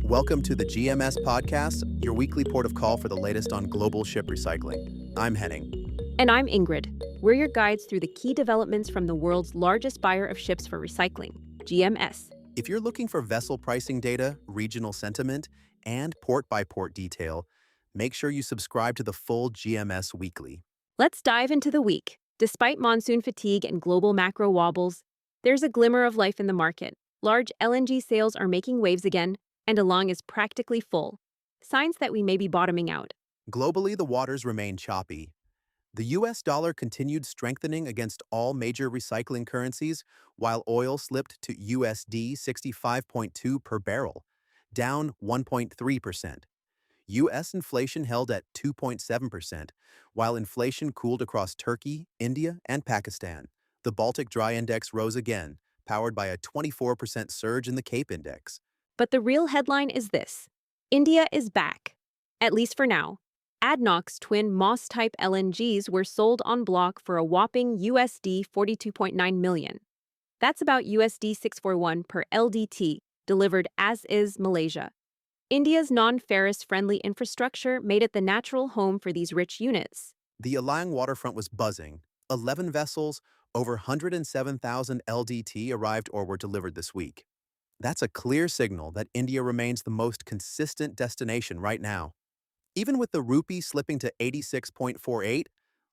Welcome to the GMS Podcast, your weekly port of call for the latest on global ship recycling. I'm Henning. And I'm Ingrid. We're your guides through the key developments from the world's largest buyer of ships for recycling, GMS. If you're looking for vessel pricing data, regional sentiment, and port-by-port detail, make sure you subscribe to the full GMS Weekly. Let's dive into the week. Despite monsoon fatigue and global macro wobbles, there's a glimmer of life in the market. Large LNG sales are making waves again, and Alang is practically full. Signs that we may be bottoming out. Globally, the waters remain choppy. The US dollar continued strengthening against all major recycling currencies, while oil slipped to USD 65.2 per barrel, down 1.3%. US inflation held at 2.7%, while inflation cooled across Turkey, India, and Pakistan. The Baltic Dry Index rose again, powered by a 24% surge in the Cape Index. But the real headline is this: India is back, at least for now. ADNOC's twin Moss-type LNGs were sold on bloc for a whopping USD 42.9 million. That's about USD 641 per LDT, delivered as is Malaysia. India's non-ferrous-friendly infrastructure made it the natural home for these rich units. The Alang waterfront was buzzing. 11 vessels, over 107,000 LDT arrived or were delivered this week. That's a clear signal that India remains the most consistent destination right now. Even with the rupee slipping to 86.48,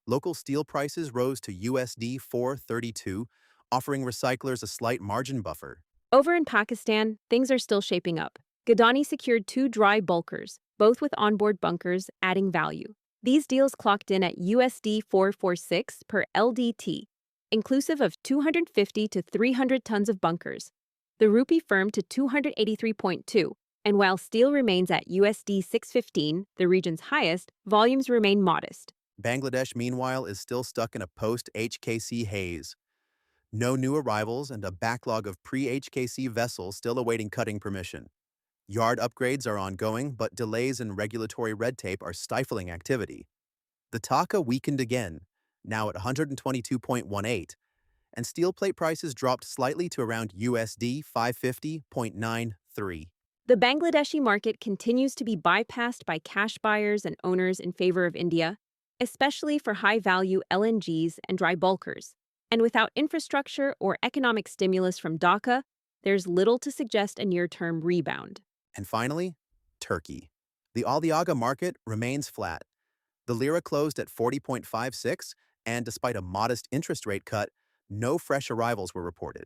local steel prices rose to USD 432, offering recyclers a slight margin buffer. Over in Pakistan, things are still shaping up. Gadani secured 2 dry bulkers, both with onboard bunkers, adding value. These deals clocked in at USD 446 per LDT, inclusive of 250 to 300 tons of bunkers. The rupee firmed to 283.2, and while steel remains at USD 615, the region's highest, volumes remain modest. Bangladesh, meanwhile, is still stuck in a post-HKC haze. No new arrivals and a backlog of pre-HKC vessels still awaiting cutting permission. Yard upgrades are ongoing, but delays in regulatory red tape are stifling activity. The taka weakened again, now at 122.18, and steel plate prices dropped slightly to around USD 550.93. The Bangladeshi market continues to be bypassed by cash buyers and owners in favor of India, especially for high-value LNGs and dry bulkers. And without infrastructure or economic stimulus from Dhaka, there's little to suggest a near-term rebound. And finally, Turkey. The Aliaga market remains flat. The lira closed at 40.56, and despite a modest interest rate cut, no fresh arrivals were reported.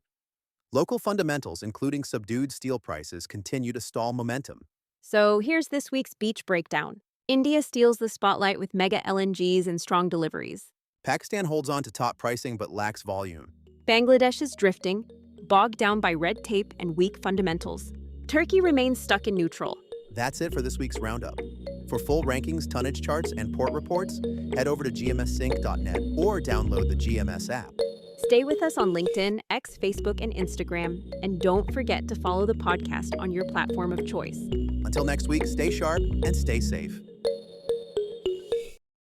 Local fundamentals, including subdued steel prices, continue to stall momentum. So here's this week's beach breakdown. India steals the spotlight with mega LNGs and strong deliveries. Pakistan holds on to top pricing but lacks volume. Bangladesh is drifting, bogged down by red tape and weak fundamentals. Turkey remains stuck in neutral. That's it for this week's roundup. For full rankings, tonnage charts, and port reports, head over to gmssync.net or download the GMS app. Stay with us on LinkedIn, X, Facebook, and Instagram. And don't forget to follow the podcast on your platform of choice. Until next week, stay sharp and stay safe.